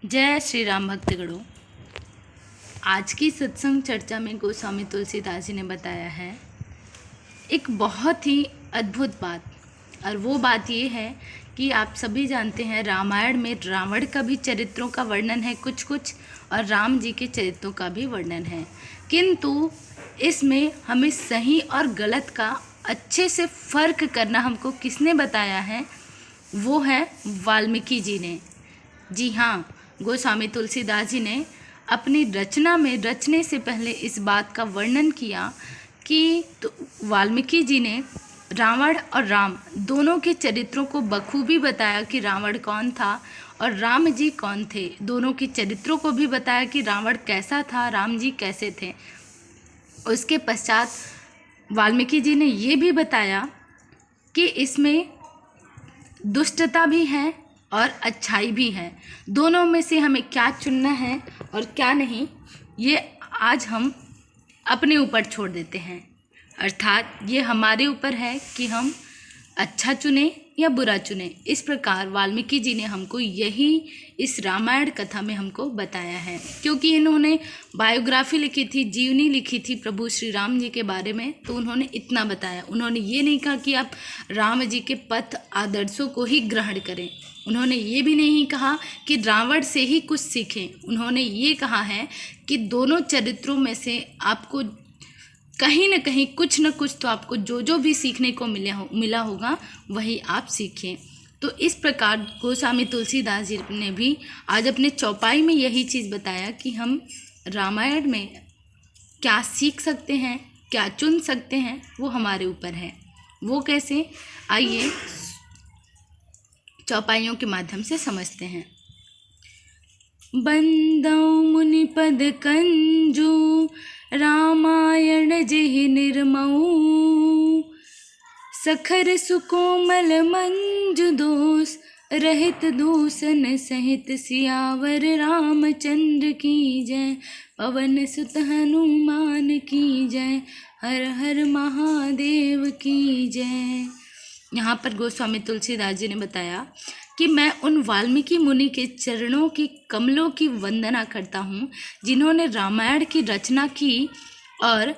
जय श्री राम भक्तगणों। आज की सत्संग चर्चा में गोस्वामी तुलसीदास जी ने बताया है एक बहुत ही अद्भुत बात। और वो बात ये है कि आप सभी जानते हैं रामायण में रावण का भी चरित्रों का वर्णन है कुछ कुछ, और राम जी के चरित्रों का भी वर्णन है, किंतु इसमें हमें सही और गलत का अच्छे से फ़र्क करना हमको किसने बताया है? वो है वाल्मीकि जी ने। जी हाँ, गोस्वामी तुलसीदास जी ने अपनी रचना में रचने से पहले इस बात का वर्णन किया कि वाल्मीकि जी ने रावण और राम दोनों के चरित्रों को बखूबी बताया कि रावण कौन था और राम जी कौन थे। दोनों के चरित्रों को भी बताया कि रावण कैसा था, राम जी कैसे थे। उसके पश्चात वाल्मीकि जी ने ये भी बताया कि इसमें दुष्टता भी है और अच्छाई भी है। दोनों में से हमें क्या चुनना है और क्या नहीं, ये आज हम अपने ऊपर छोड़ देते हैं। अर्थात ये हमारे ऊपर है कि हम अच्छा चुने या बुरा चुने। इस प्रकार वाल्मीकि जी ने हमको यही इस रामायण कथा में हमको बताया है, क्योंकि इन्होंने बायोग्राफी लिखी थी, जीवनी लिखी थी प्रभु श्री राम जी के बारे में, तो उन्होंने इतना बताया। उन्होंने ये नहीं कहा कि आप राम जी के पथ आदर्शों को ही ग्रहण करें। उन्होंने ये भी नहीं कहा कि रावण से ही कुछ सीखें। उन्होंने ये कहा है कि दोनों चरित्रों में से आपको कहीं न कहीं कुछ न कुछ तो आपको जो भी सीखने को मिला होगा वही आप सीखें। तो इस प्रकार गोस्वामी तुलसीदास जी ने भी आज अपने चौपाई में यही चीज़ बताया कि हम रामायण में क्या सीख सकते हैं, क्या चुन सकते हैं, वो हमारे ऊपर है। वो कैसे, आइए चौपाइयों के माध्यम से समझते हैं। बंदौ मुनिपद कंजू रामायण जेहि निर्मऊ, सखर सुकोमल मंजु दोष, रहित दूषण सहित सियावर रामचंद्र की जय। पवन सुत हनुमान की जय, हर हर महादेव की जय। यहाँ पर गोस्वामी तुलसीदास जी ने बताया कि मैं उन वाल्मीकि मुनि के चरणों की कमलों की वंदना करता हूँ जिन्होंने रामायण की रचना की, और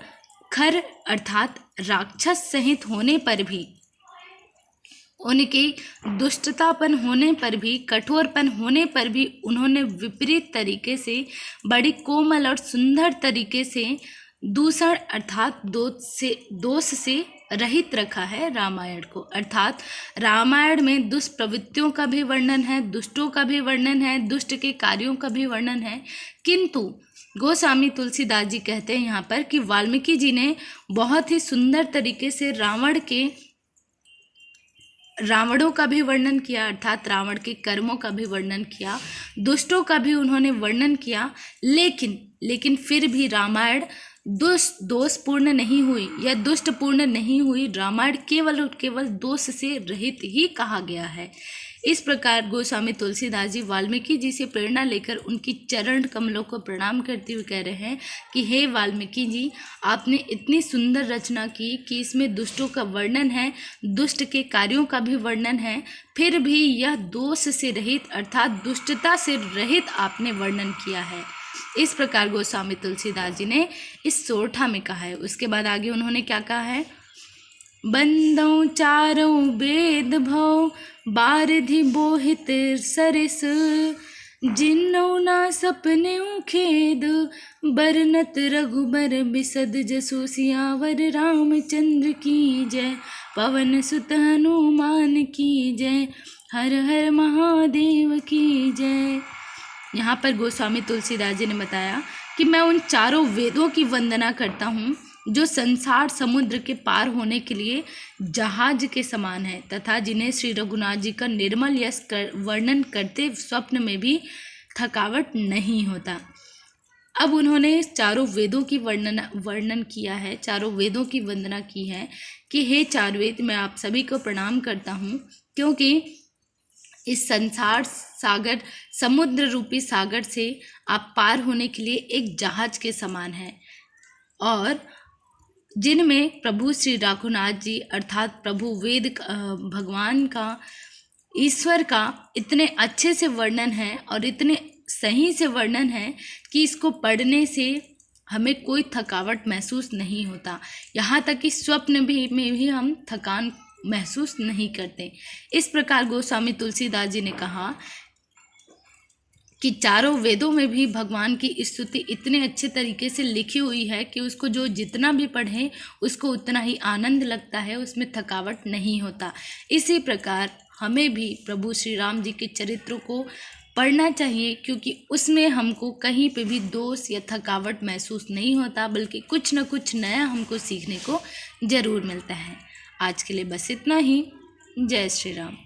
खर अर्थात राक्षस सहित होने पर भी, उनके दुष्टतापन होने पर भी, कठोरपन होने पर भी उन्होंने विपरीत तरीके से, बड़ी कोमल और सुंदर तरीके से दूषण अर्थात दोष से रहित रखा है रामायण को। अर्थात रामायण में दुष्प्रवृत्तियों का भी वर्णन है, दुष्टों का भी वर्णन है, दुष्ट के कार्यों का भी वर्णन है, किंतु गोस्वामी तुलसीदास जी कहते हैं यहाँ पर कि वाल्मीकि जी ने बहुत ही सुंदर तरीके से रावणों का भी वर्णन किया, अर्थात रावण के कर्मों का भी वर्णन किया, दुष्टों का भी उन्होंने वर्णन किया। लेकिन फिर भी रामायण दोषपूर्ण नहीं हुई या दुष्टपूर्ण नहीं हुई। रामायण केवल और केवल दोष से रहित ही कहा गया है। इस प्रकार गोस्वामी तुलसीदास जी वाल्मीकि जी से प्रेरणा लेकर उनकी चरण कमलों को प्रणाम करते हुए कह रहे हैं कि हे वाल्मीकि जी, आपने इतनी सुंदर रचना की कि इसमें दुष्टों का वर्णन है, दुष्ट के कार्यों का भी वर्णन है, फिर भी यह दोष से रहित अर्थात दुष्टता से रहित आपने वर्णन किया है। इस प्रकार गोस्वामी तुलसीदास जी ने इस सोरठा में कहा है। उसके बाद आगे उन्होंने क्या कहा है? बंदौ चारों वेद भव, बारिधि बोहित सरिस, जिन्नौ ना सपने खेद, बरनत रघुबर बिसद जसु, सियावर रामचंद्र की जय। पवन सुत हनुमान की जय, हर हर महादेव की जय। यहाँ पर गोस्वामी तुलसीदास जी ने बताया कि मैं उन चारों वेदों की वंदना करता हूँ जो संसार समुद्र के पार होने के लिए जहाज के समान है, तथा जिन्हें श्री रघुनाथ जी का निर्मल यश वर्णन करते स्वप्न में भी थकावट नहीं होता। अब उन्होंने चारों वेदों की वर्णन किया है, चारों वेदों की वंदना की है कि हे चार वेद, मैं आप सभी को प्रणाम करता हूँ, क्योंकि इस संसार सागर, समुद्र रूपी सागर से आप पार होने के लिए एक जहाज के समान है, और जिनमें प्रभु श्री रघुनाथ जी अर्थात प्रभु वेद भगवान का, ईश्वर का इतने अच्छे से वर्णन है और इतने सही से वर्णन है कि इसको पढ़ने से हमें कोई थकावट महसूस नहीं होता, यहाँ तक कि स्वप्न में भी हम थकान महसूस नहीं करते। इस प्रकार गोस्वामी तुलसीदास जी ने कहा कि चारों वेदों में भी भगवान की स्तुति इतने अच्छे तरीके से लिखी हुई है कि उसको जो जितना भी पढ़े उसको उतना ही आनंद लगता है, उसमें थकावट नहीं होता। इसी प्रकार हमें भी प्रभु श्री राम जी के चरित्रों को पढ़ना चाहिए, क्योंकि उसमें हमको कहीं पे भी दोष या थकावट महसूस नहीं होता, बल्कि कुछ न कुछ नया हमको सीखने को ज़रूर मिलता है। आज के लिए बस इतना ही। जय श्री राम।